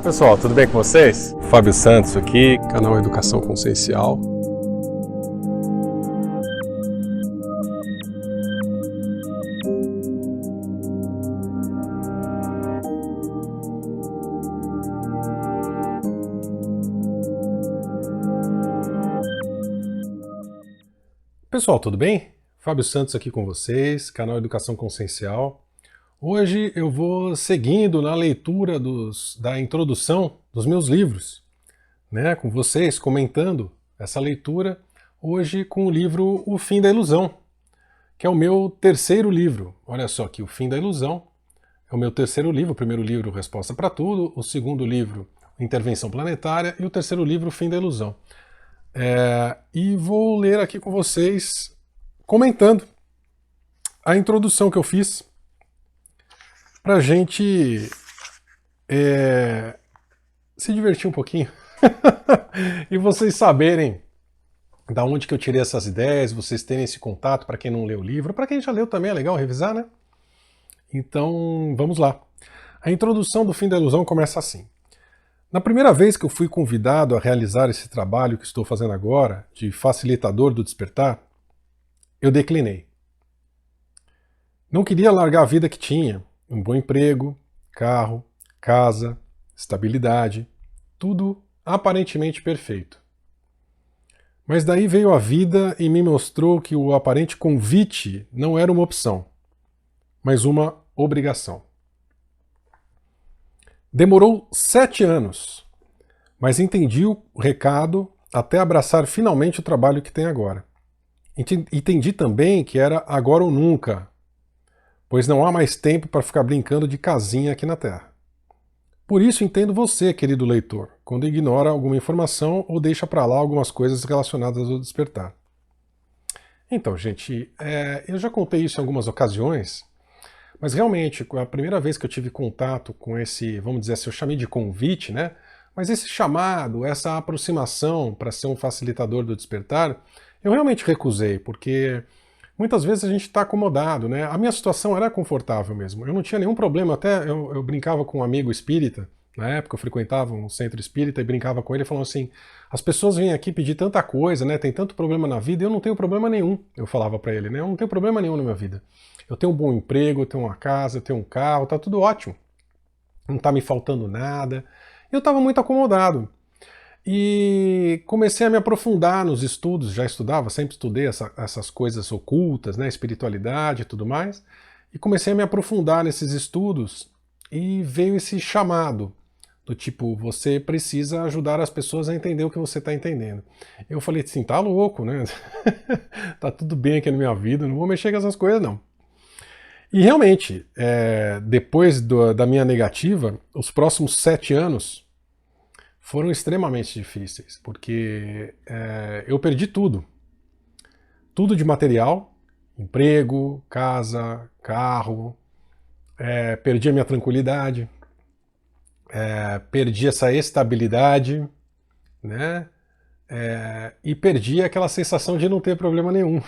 Pessoal, tudo bem com vocês? Fábio Santos aqui, canal Educação Consciencial. Pessoal, tudo bem? Fábio Santos aqui com vocês, canal Educação Consciencial. Hoje eu vou seguindo na leitura da introdução dos meus livros, né, com vocês, comentando essa leitura, hoje com o livro O Fim da Ilusão, que é o meu terceiro livro. Olha só aqui, O Fim da Ilusão é o meu terceiro livro, o primeiro livro, Resposta para Tudo, o segundo livro, Intervenção Planetária, e o terceiro livro, O Fim da Ilusão. E vou ler aqui com vocês, comentando a introdução que eu fiz, pra gente se divertir um pouquinho e vocês saberem da onde que eu tirei essas ideias, vocês terem esse contato, para quem não leu o livro, para quem já leu também é legal revisar, né? Então, vamos lá. A introdução do Fim da Ilusão começa assim. Na primeira vez que eu fui convidado a realizar esse trabalho que estou fazendo agora, de facilitador do despertar, eu declinei. Não queria largar a vida que tinha, um bom emprego, carro, casa, estabilidade, tudo aparentemente perfeito. Mas daí veio a vida e me mostrou que o aparente convite não era uma opção, mas uma obrigação. Demorou 7 anos, mas entendi o recado até abraçar finalmente o trabalho que tenho agora. Entendi também que era agora ou nunca, pois não há mais tempo para ficar brincando de casinha aqui na Terra. Por isso entendo você, querido leitor, quando ignora alguma informação ou deixa para lá algumas coisas relacionadas ao despertar. Então, gente, eu já contei isso em algumas ocasiões, mas realmente, a primeira vez que eu tive contato com esse, vamos dizer assim, eu chamei de convite, né? Mas esse chamado, essa aproximação para ser um facilitador do despertar, eu realmente recusei, porque muitas vezes a gente está acomodado, né? A minha situação era confortável mesmo. Eu não tinha nenhum problema, até eu brincava com um amigo espírita, na época eu frequentava um centro espírita e brincava com ele, falando assim, as pessoas vêm aqui pedir tanta coisa, né? Tem tanto problema na vida e eu não tenho problema nenhum. Eu falava para ele, né? Eu não tenho problema nenhum na minha vida. Eu tenho um bom emprego, eu tenho uma casa, eu tenho um carro, tá tudo ótimo. Não tá me faltando nada. Eu estava muito acomodado. E comecei a me aprofundar nos estudos, já estudava, sempre estudei essas coisas ocultas, né, espiritualidade e tudo mais, e comecei a me aprofundar nesses estudos e veio esse chamado do tipo, você precisa ajudar as pessoas a entender o que você está entendendo. Eu falei assim, tá louco, né? Tá tudo bem aqui na minha vida, não vou mexer com essas coisas não. E realmente, depois da minha negativa, os próximos 7 anos foram extremamente difíceis, porque eu perdi tudo. Tudo de material, emprego, casa, carro, perdi a minha tranquilidade, perdi essa estabilidade, né? E perdi aquela sensação de não ter problema nenhum.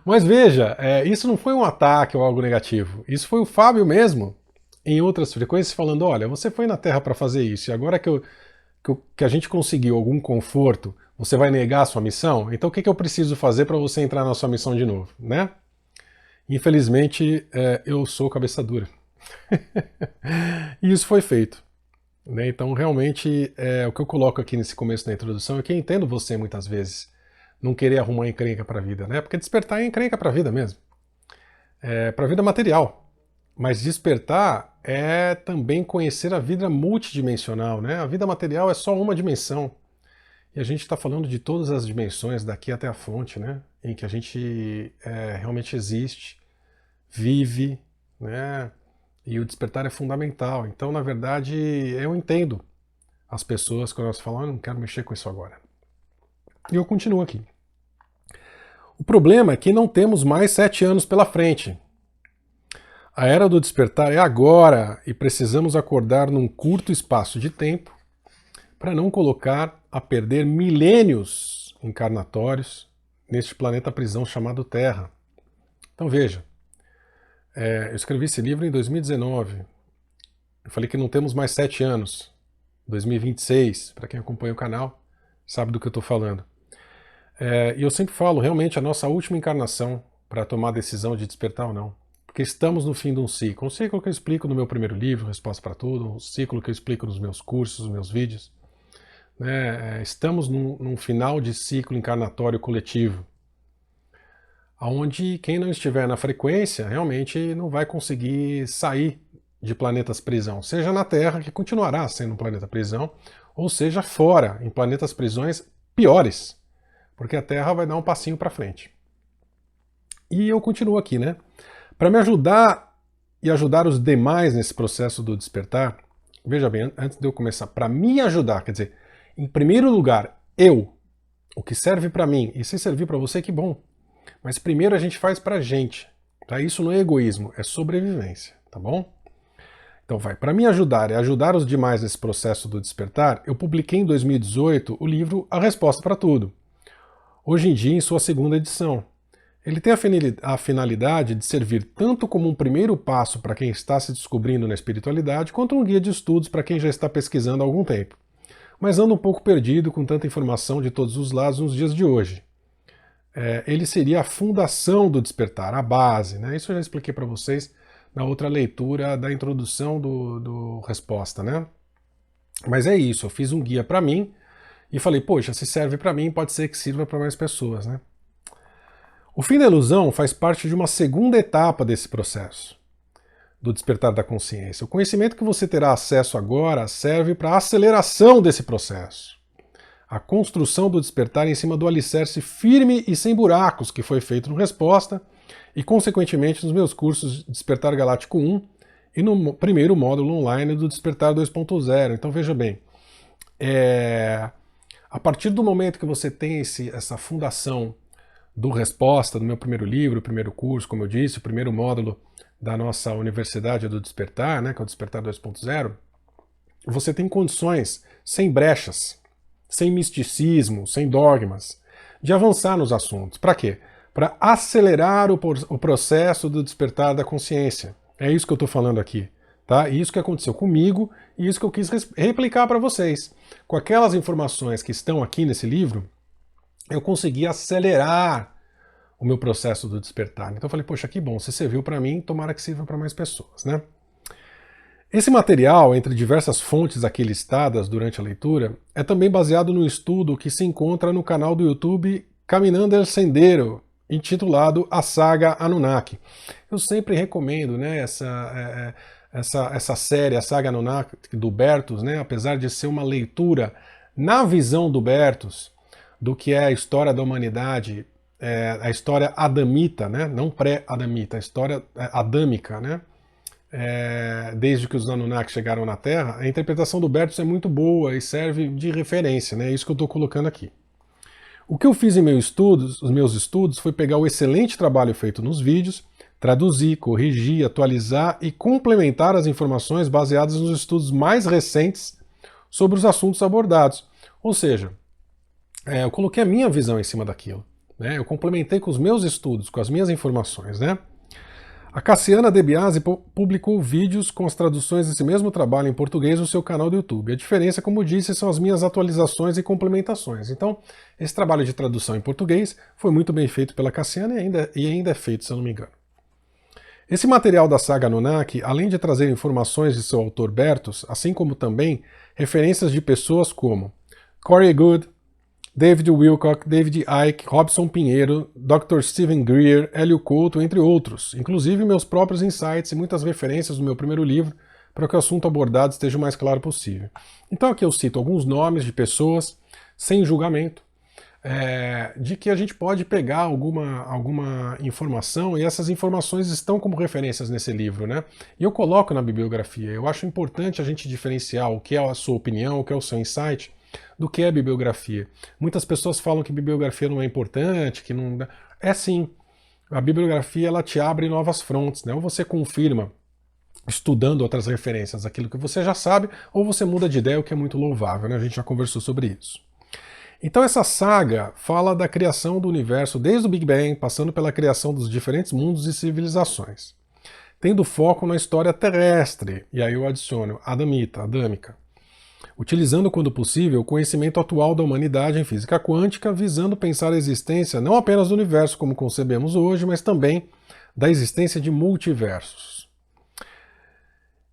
Mas veja, isso não foi um ataque ou algo negativo, isso foi o Fábio mesmo, em outras frequências, falando, olha, você foi na Terra para fazer isso, e agora que a gente conseguiu algum conforto, você vai negar a sua missão? Então o que eu preciso fazer para você entrar na sua missão de novo, né? Infelizmente, eu sou cabeça dura. E isso foi feito. Né? Então realmente, o que eu coloco aqui nesse começo da introdução é que eu entendo você muitas vezes não querer arrumar encrenca para a vida, né? Porque despertar é encrenca para a vida mesmo. Para a vida material. Mas despertar é também conhecer a vida multidimensional, né? A vida material é só uma dimensão. E a gente está falando de todas as dimensões, daqui até a fonte, né? Em que a gente realmente existe, vive, né? E o despertar é fundamental. Então, na verdade, eu entendo as pessoas quando elas falam, não quero mexer com isso agora. E eu continuo aqui. O problema é que não temos mais 7 anos pela frente. A era do despertar é agora e precisamos acordar num curto espaço de tempo para não colocar a perder milênios encarnatórios neste planeta prisão chamado Terra. Então veja, eu escrevi esse livro em 2019, Eu falei que não temos mais 7 anos. 2026, para quem acompanha o canal, sabe do que eu estou falando. E eu sempre falo, realmente, a nossa última encarnação para tomar a decisão de despertar ou não. Porque estamos no fim de um ciclo. Um ciclo que eu explico no meu primeiro livro, Resposta para Tudo, um ciclo que eu explico nos meus cursos, nos meus vídeos. Estamos num final de ciclo encarnatório coletivo, onde quem não estiver na frequência realmente não vai conseguir sair de planetas prisão, seja na Terra, que continuará sendo um planeta prisão, ou seja fora, em planetas prisões piores, porque a Terra vai dar um passinho para frente. E eu continuo aqui, né? Para me ajudar e ajudar os demais nesse processo do despertar, veja bem, antes de eu começar, para me ajudar, quer dizer, em primeiro lugar, o que serve para mim, e se servir para você, que bom. Mas primeiro a gente faz pra gente, tá? Isso não é egoísmo, é sobrevivência, tá bom? Então para me ajudar e ajudar os demais nesse processo do despertar, eu publiquei em 2018 o livro A Resposta para Tudo, hoje em dia em sua segunda edição. Ele tem a finalidade de servir tanto como um primeiro passo para quem está se descobrindo na espiritualidade, quanto um guia de estudos para quem já está pesquisando há algum tempo, mas anda um pouco perdido com tanta informação de todos os lados nos dias de hoje. Ele seria a fundação do despertar, a base, né? Isso eu já expliquei para vocês na outra leitura da introdução do Resposta, né? Mas é isso, eu fiz um guia para mim e falei, poxa, se serve para mim, pode ser que sirva para mais pessoas, né? O fim da ilusão faz parte de uma segunda etapa desse processo, do despertar da consciência. O conhecimento que você terá acesso agora serve para a aceleração desse processo. A construção do despertar em cima do alicerce firme e sem buracos que foi feito no Resposta e, consequentemente, nos meus cursos Despertar Galáctico 1 e no primeiro módulo online do Despertar 2.0. Então, veja bem, a partir do momento que você tem essa fundação do Resposta, do meu primeiro livro, o primeiro curso, como eu disse, o primeiro módulo da nossa Universidade do Despertar, né, que é o Despertar 2.0, você tem condições, sem brechas, sem misticismo, sem dogmas, de avançar nos assuntos. Para quê? Para acelerar o processo do despertar da consciência. É isso que eu estou falando aqui. Tá? Isso que aconteceu comigo e isso que eu quis replicar para vocês. Com aquelas informações que estão aqui nesse livro, eu consegui acelerar o meu processo do despertar. Então eu falei, poxa, que bom, se serviu para mim, tomara que sirva para mais pessoas, né? Esse material, entre diversas fontes aqui listadas durante a leitura, é também baseado no estudo que se encontra no canal do YouTube Caminando el Sendero, intitulado A Saga Anunnaki. Eu sempre recomendo, né, essa série, a Saga Anunnaki, do Bertus, né, apesar de ser uma leitura na visão do Bertus, do que é a história da humanidade, a história adamita, né, não pré-adamita, a história adâmica, né, desde que os Anunnaki chegaram na Terra, a interpretação do Bertus é muito boa e serve de referência, né? É isso que eu estou colocando aqui. O que eu fiz em os meus estudos foi pegar o excelente trabalho feito nos vídeos, traduzir, corrigir, atualizar e complementar as informações baseadas nos estudos mais recentes sobre os assuntos abordados. Ou seja, eu coloquei a minha visão em cima daquilo, né? Eu complementei com os meus estudos, com as minhas informações, né? A Cassiana De Biasi publicou vídeos com as traduções desse mesmo trabalho em português no seu canal do YouTube. A diferença, como disse, são as minhas atualizações e complementações. Então, esse trabalho de tradução em português foi muito bem feito pela Cassiana e ainda é feito, se eu não me engano. Esse material da saga Anunnaki, além de trazer informações de seu autor Bertus, assim como também referências de pessoas como Corey Goode, David Wilcock, David Icke, Robson Pinheiro, Dr. Stephen Greer, Hélio Couto, entre outros, inclusive meus próprios insights e muitas referências do meu primeiro livro para que o assunto abordado esteja o mais claro possível. Então aqui eu cito alguns nomes de pessoas, sem julgamento, de que a gente pode pegar alguma informação e essas informações estão como referências nesse livro, né? E eu coloco na bibliografia. Eu acho importante a gente diferenciar o que é a sua opinião, o que é o seu insight, do que é bibliografia. Muitas pessoas falam que bibliografia não é importante, que não... É sim. A bibliografia ela te abre novas frontes, né? Ou você confirma, estudando outras referências, aquilo que você já sabe, ou você muda de ideia, o que é muito louvável, né? A gente já conversou sobre isso. Então essa saga fala da criação do universo desde o Big Bang, passando pela criação dos diferentes mundos e civilizações. tendo foco na história terrestre, e aí eu adiciono adâmica, utilizando, quando possível, o conhecimento atual da humanidade em física quântica, visando pensar a existência não apenas do universo como concebemos hoje, mas também da existência de multiversos.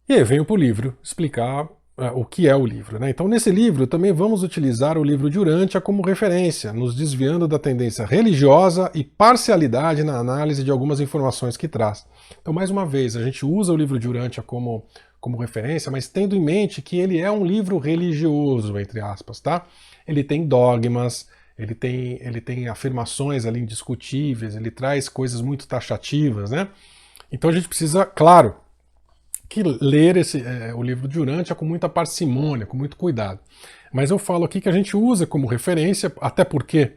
E aí eu venho para o livro explicar o que é o livro, né? Então, nesse livro, também vamos utilizar o livro de Urântia como referência, nos desviando da tendência religiosa e parcialidade na análise de algumas informações que traz. Então, mais uma vez, a gente usa o livro de Urântia como referência, mas tendo em mente que ele é um livro religioso, entre aspas, tá? Ele tem dogmas, ele tem afirmações ali indiscutíveis, ele traz coisas muito taxativas, né? Então a gente precisa, claro, que ler o livro de Urântia com muita parcimônia, com muito cuidado. Mas eu falo aqui que a gente usa como referência, até porque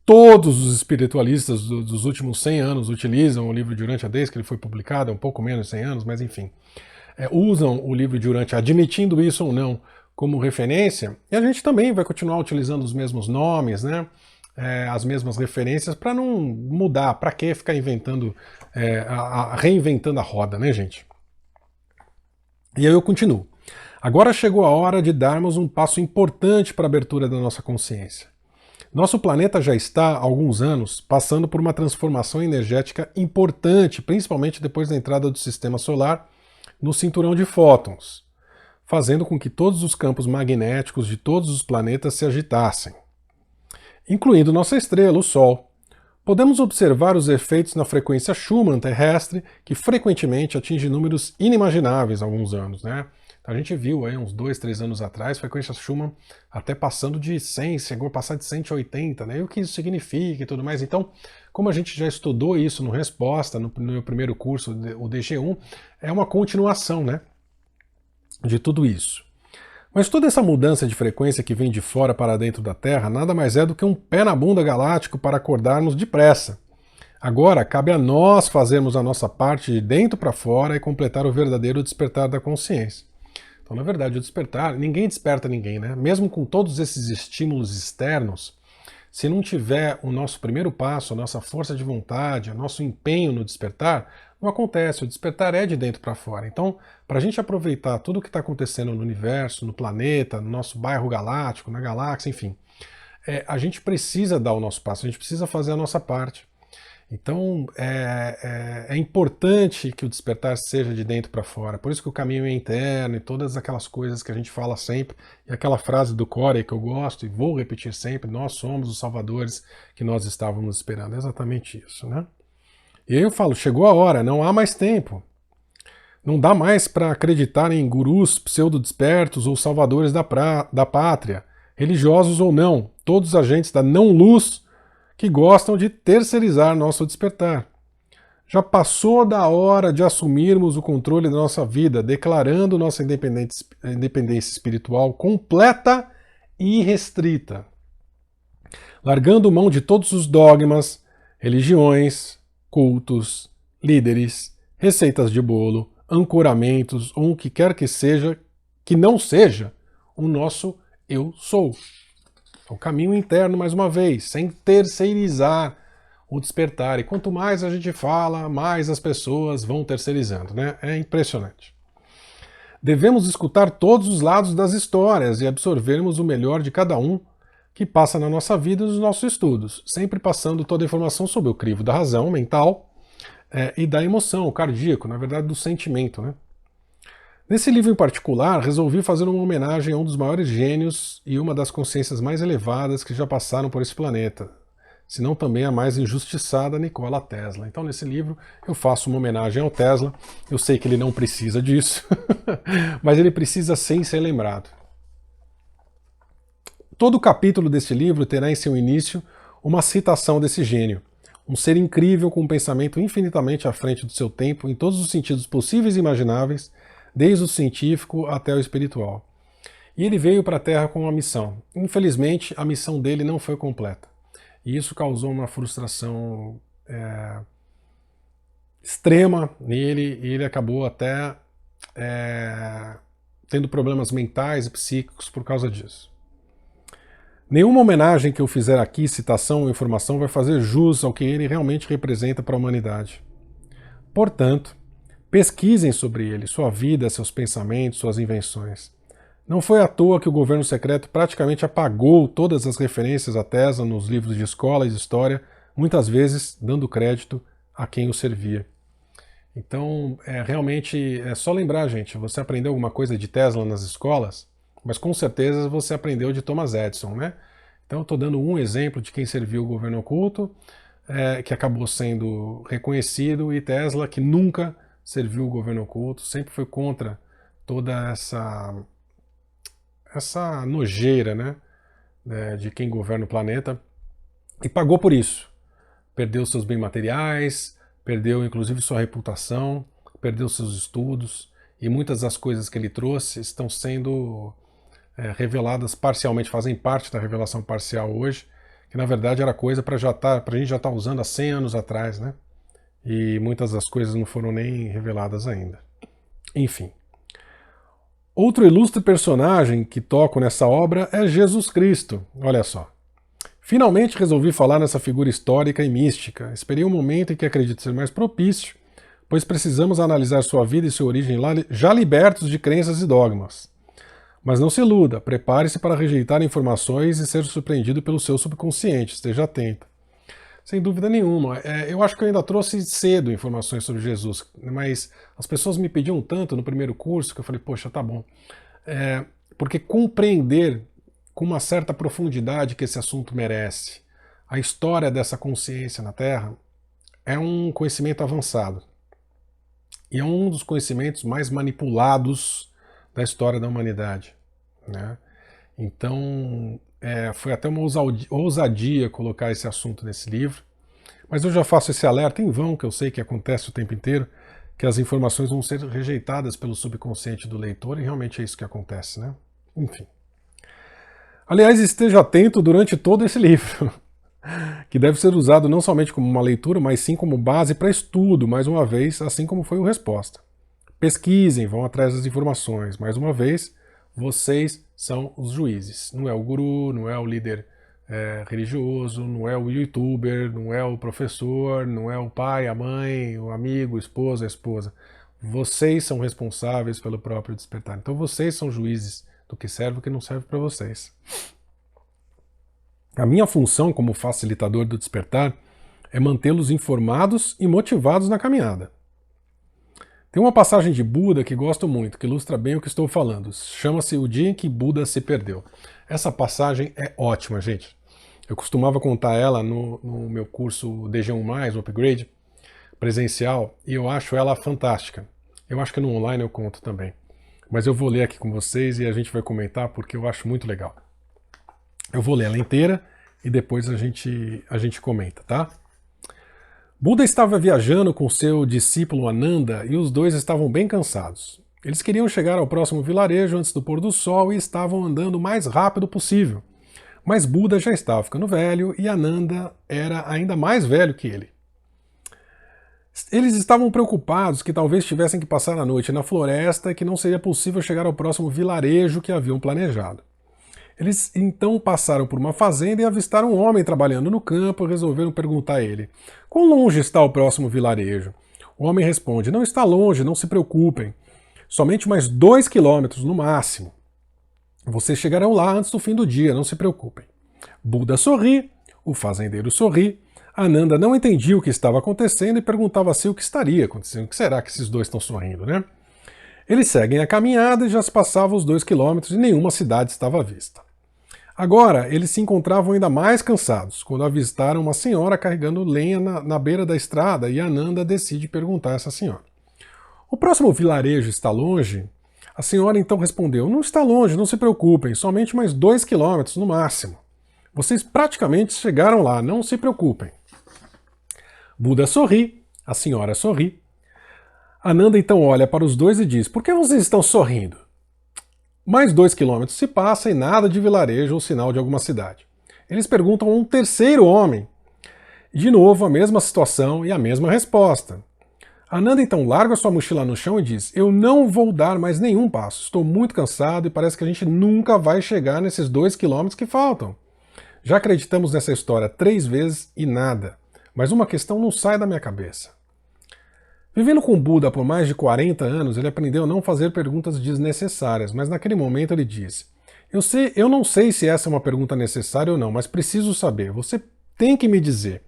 todos os espiritualistas dos últimos 100 anos utilizam o livro de Urântia desde que ele foi publicado, é um pouco menos de 100 anos, mas enfim. Usam o livro de Urântia, admitindo isso ou não, como referência, e a gente também vai continuar utilizando os mesmos nomes, né? As mesmas referências, para não mudar, para que ficar inventando, reinventando a roda, né, gente? E aí eu continuo. Agora chegou a hora de darmos um passo importante para a abertura da nossa consciência. Nosso planeta já está, há alguns anos, passando por uma transformação energética importante, principalmente depois da entrada do sistema solar no cinturão de fótons, fazendo com que todos os campos magnéticos de todos os planetas se agitassem, incluindo nossa estrela, o Sol. Podemos observar os efeitos na frequência Schumann terrestre, que frequentemente atinge números inimagináveis há alguns anos, né? A gente viu aí uns 2, 3 anos atrás, frequência Schumann até passando de 100, chegou a passar de 180, né? E o que isso significa e tudo mais. Então, como a gente já estudou isso no Resposta, no meu primeiro curso, o DG1, é uma continuação, né, de tudo isso. Mas toda essa mudança de frequência que vem de fora para dentro da Terra nada mais é do que um pé na bunda galáctico para acordarmos depressa. Agora, cabe a nós fazermos a nossa parte de dentro para fora e completar o verdadeiro despertar da consciência. Então, na verdade, o despertar, ninguém desperta ninguém, né? Mesmo com todos esses estímulos externos, se não tiver o nosso primeiro passo, a nossa força de vontade, o nosso empenho no despertar, não acontece. O despertar é de dentro para fora. Então, para a gente aproveitar tudo o que está acontecendo no universo, no planeta, no nosso bairro galáctico, na galáxia, enfim, a gente precisa dar o nosso passo, a gente precisa fazer a nossa parte. Então, é importante que o despertar seja de dentro para fora. Por isso que o caminho é interno e todas aquelas coisas que a gente fala sempre. E aquela frase do Corey que eu gosto e vou repetir sempre: nós somos os salvadores que nós estávamos esperando. É exatamente isso, né? E aí eu falo, chegou a hora, não há mais tempo. Não dá mais para acreditar em gurus pseudo-despertos ou salvadores da pátria, religiosos ou não, todos agentes da não-luz que gostam de terceirizar nosso despertar. Já passou da hora de assumirmos o controle da nossa vida, declarando nossa independência espiritual completa e irrestrita. Largando mão de todos os dogmas, religiões, cultos, líderes, receitas de bolo, ancoramentos ou o que quer que seja, que não seja o nosso eu sou. O caminho interno, mais uma vez, sem terceirizar o despertar. E quanto mais a gente fala, mais as pessoas vão terceirizando, né? É impressionante. Devemos escutar todos os lados das histórias e absorvermos o melhor de cada um que passa na nossa vida e nos nossos estudos, sempre passando toda a informação sobre o crivo da razão mental e da emoção, o cardíaco, na verdade do sentimento, né? Nesse livro em particular, resolvi fazer uma homenagem a um dos maiores gênios e uma das consciências mais elevadas que já passaram por esse planeta, se não também a mais injustiçada, Nikola Tesla. Então, nesse livro, eu faço uma homenagem ao Tesla. Eu sei que ele não precisa disso, mas ele precisa sim ser lembrado. Todo o capítulo deste livro terá em seu início uma citação desse gênio, um ser incrível com um pensamento infinitamente à frente do seu tempo, em todos os sentidos possíveis e imagináveis, desde o científico até o espiritual. E ele veio para a Terra com uma missão. Infelizmente, a missão dele não foi completa. E isso causou uma frustração extrema nele, e ele acabou até tendo problemas mentais e psíquicos por causa disso. Nenhuma homenagem que eu fizer aqui, citação ou informação, vai fazer jus ao que ele realmente representa para a humanidade. Portanto, Pesquisem sobre ele, sua vida, seus pensamentos, suas invenções. Não foi à toa que o governo secreto praticamente apagou todas as referências a Tesla nos livros de escola e de história, muitas vezes dando crédito a quem o servia. Então, realmente, é só lembrar, gente, você aprendeu alguma coisa de Tesla nas escolas, mas com certeza você aprendeu de Thomas Edison, né? Então, eu estou dando um exemplo de quem serviu o governo oculto, que acabou sendo reconhecido, e Tesla, que nunca serviu o governo oculto, sempre foi contra toda essa nojeira, né, de quem governa o planeta, e pagou por isso. Perdeu seus bens materiais, perdeu inclusive sua reputação, perdeu seus estudos, e muitas das coisas que ele trouxe estão sendo reveladas parcialmente, fazem parte da revelação parcial hoje, que na verdade era coisa para a gente já estar usando há 100 anos atrás, né? E muitas das coisas não foram nem reveladas ainda. Enfim. Outro ilustre personagem que toco nessa obra é Jesus Cristo. Olha só. Finalmente resolvi falar nessa figura histórica e mística. Esperei um momento em que acredito ser mais propício, pois precisamos analisar sua vida e sua origem já libertos de crenças e dogmas. Mas não se iluda, prepare-se para rejeitar informações e ser surpreendido pelo seu subconsciente, esteja atento. Sem dúvida nenhuma. Eu acho que eu ainda trouxe cedo informações sobre Jesus, mas as pessoas me pediam tanto no primeiro curso que eu falei, poxa, tá bom. Porque compreender com uma certa profundidade que esse assunto merece a história dessa consciência na Terra é um conhecimento avançado. E é um dos conhecimentos mais manipulados da história da humanidade, né? Então, foi até uma ousadia colocar esse assunto nesse livro, mas eu já faço esse alerta em vão, que eu sei que acontece o tempo inteiro, que as informações vão ser rejeitadas pelo subconsciente do leitor, e realmente é isso que acontece, né? Enfim. Aliás, esteja atento durante todo esse livro, que deve ser usado não somente como uma leitura, mas sim como base para estudo, mais uma vez, assim como foi o Resposta. Pesquisem, vão atrás das informações, mais uma vez, vocês são os juízes. Não é o guru, não é o líder religioso, não é o youtuber, não é o professor, não é o pai, a mãe, o amigo, o esposo, a esposa. Vocês são responsáveis pelo próprio despertar. Então vocês são juízes do que serve e do que não serve para vocês. A minha função como facilitador do despertar é mantê-los informados e motivados na caminhada. Tem uma passagem de Buda que gosto muito, que ilustra bem o que estou falando. Chama-se O Dia em que Buda se Perdeu. Essa passagem é ótima, gente. Eu costumava contar ela no meu curso DG1+, o Upgrade, presencial, e eu acho ela fantástica. Eu acho que no online eu conto também. Mas eu vou ler aqui com vocês e a gente vai comentar porque eu acho muito legal. Eu vou ler ela inteira e depois a gente comenta, tá? Buda estava viajando com seu discípulo Ananda e os dois estavam bem cansados. Eles queriam chegar ao próximo vilarejo antes do pôr do sol e estavam andando o mais rápido possível. Mas Buda já estava ficando velho e Ananda era ainda mais velho que ele. Eles estavam preocupados que talvez tivessem que passar a noite na floresta e que não seria possível chegar ao próximo vilarejo que haviam planejado. Eles então passaram por uma fazenda e avistaram um homem trabalhando no campo e resolveram perguntar a ele: quão longe está o próximo vilarejo? O homem responde: não está longe, não se preocupem. Somente mais 2 quilômetros no máximo. Vocês chegarão lá antes do fim do dia, não se preocupem. Buda sorri, o fazendeiro sorri. Ananda não entendia o que estava acontecendo e perguntava-se o que estaria acontecendo. O que será que esses dois estão sorrindo, né? Eles seguem a caminhada e já se passavam os 2 quilômetros e nenhuma cidade estava à vista. Agora, eles se encontravam ainda mais cansados, quando avistaram uma senhora carregando lenha na beira da estrada e Ananda decide perguntar a essa senhora: o próximo vilarejo está longe? A senhora então respondeu: não está longe, não se preocupem, somente mais 2 quilômetros no máximo. Vocês praticamente chegaram lá, não se preocupem. Buda sorri, a senhora sorri. Ananda então olha para os dois e diz: por que vocês estão sorrindo? Mais 2 quilômetros se passa e nada de vilarejo ou sinal de alguma cidade. Eles perguntam a um terceiro homem. De novo, a mesma situação e a mesma resposta. Ananda então larga sua mochila no chão e diz: eu não vou dar mais nenhum passo, estou muito cansado e parece que a gente nunca vai chegar nesses 2 quilômetros que faltam. Já acreditamos nessa história 3 vezes e nada, mas uma questão não sai da minha cabeça. Vivendo com Buda por mais de 40 anos, ele aprendeu a não fazer perguntas desnecessárias, mas naquele momento ele disse: eu não sei se essa é uma pergunta necessária ou não, mas preciso saber. Você tem que me dizer.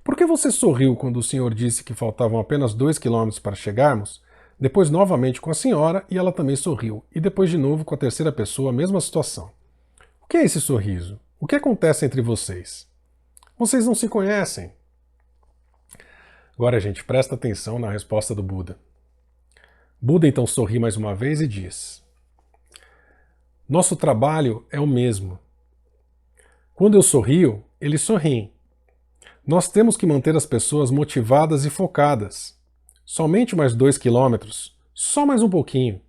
Por que você sorriu quando o senhor disse que faltavam apenas 2 quilômetros para chegarmos? Depois novamente com a senhora e ela também sorriu. E depois de novo com a terceira pessoa, a mesma situação. O que é esse sorriso? O que acontece entre vocês? Vocês não se conhecem. Agora, gente, presta atenção na resposta do Buda. Buda então sorri mais uma vez e diz: nosso trabalho é o mesmo. Quando eu sorrio, eles sorriem. Nós temos que manter as pessoas motivadas e focadas. Somente mais 2 quilômetros, só mais um pouquinho.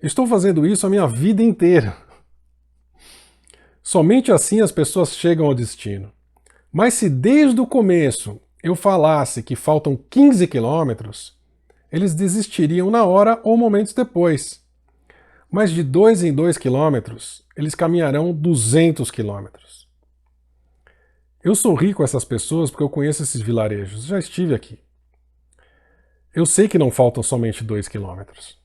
Estou fazendo isso a minha vida inteira. Somente assim as pessoas chegam ao destino. Mas se desde o começo eu falasse que faltam 15 quilômetros, eles desistiriam na hora ou momentos depois. Mas de 2 em 2 quilômetros, eles caminharão 200 quilômetros. Eu sorri com essas pessoas porque eu conheço esses vilarejos, já estive aqui. Eu sei que não faltam somente 2 quilômetros.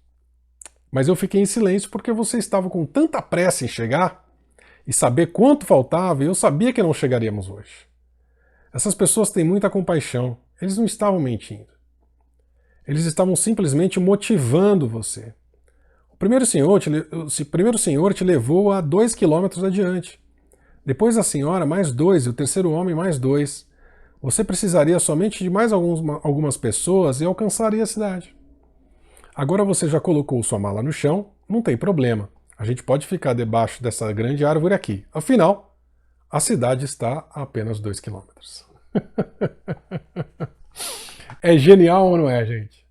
Mas eu fiquei em silêncio porque você estava com tanta pressa em chegar e saber quanto faltava, e eu sabia que não chegaríamos hoje. Essas pessoas têm muita compaixão, eles não estavam mentindo. Eles estavam simplesmente motivando você. O primeiro senhor te levou a 2 quilômetros adiante. Depois a senhora, mais 2, e o terceiro homem, mais 2. Você precisaria somente de mais algumas pessoas e alcançaria a cidade. Agora você já colocou sua mala no chão, não tem problema. A gente pode ficar debaixo dessa grande árvore aqui. Afinal, a cidade está a apenas 2 quilômetros. É genial ou não é, gente?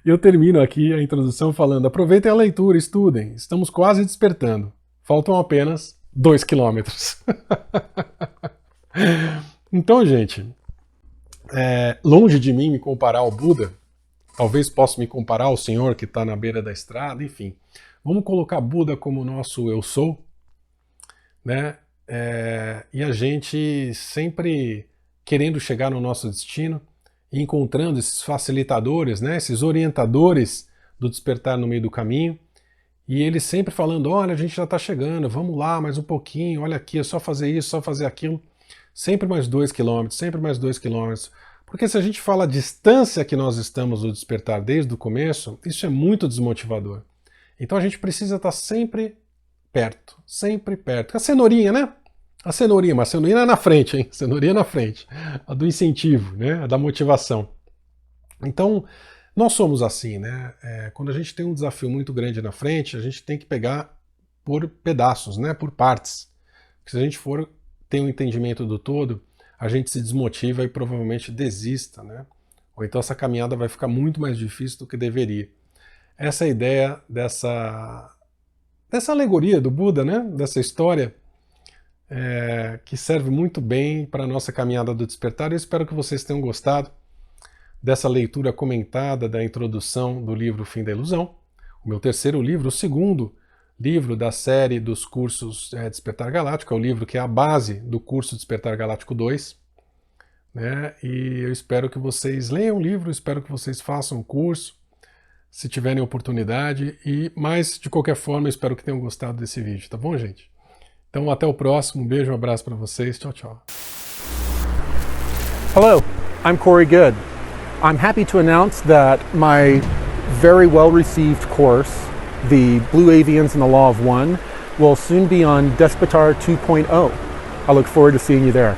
E eu termino aqui a introdução falando: aproveitem a leitura, estudem, estamos quase despertando. Faltam apenas 2 quilômetros. Então, gente, longe de mim me comparar ao Buda, talvez possa me comparar ao senhor que está na beira da estrada, enfim. Vamos colocar Buda como o nosso eu sou, né? E a gente sempre querendo chegar no nosso destino e encontrando esses facilitadores, né? Esses orientadores do despertar no meio do caminho, e eles sempre falando: olha, a gente já está chegando, vamos lá, mais um pouquinho, olha aqui, é só fazer isso, só fazer aquilo. Sempre mais 2 quilômetros, sempre mais 2 quilômetros. Porque se a gente fala a distância que nós estamos do despertar desde o começo, isso é muito desmotivador. Então a gente precisa estar sempre perto, sempre perto. A cenourinha, né? A cenourinha, mas a cenourinha é na frente, hein? A cenourinha na frente. A do incentivo, né? A da motivação. Então, nós somos assim, né? Quando a gente tem um desafio muito grande na frente, a gente tem que pegar por pedaços, né? Por partes. Porque se a gente for ter um entendimento do todo, a gente se desmotiva e provavelmente desista, né? Ou então essa caminhada vai ficar muito mais difícil do que deveria. Essa é a ideia dessa alegoria do Buda, né? Dessa história que serve muito bem para a nossa caminhada do despertar. Eu espero que vocês tenham gostado dessa leitura comentada da introdução do livro Fim da Ilusão, o meu terceiro livro, o segundo livro da série dos cursos Despertar Galáctico, é o livro que é a base do curso Despertar Galáctico 2, né? E eu espero que vocês leiam o livro, espero que vocês façam o curso, se tiverem oportunidade, mas de qualquer forma eu espero que tenham gostado desse vídeo, tá bom, gente? Então até o próximo, um beijo, um abraço para vocês, tchau, tchau. Hello, I'm Corey Good. I'm happy to announce that my very well-received course, The Blue Avians and the Law of One, will soon be on Despertar 2.0. I look forward to seeing you there.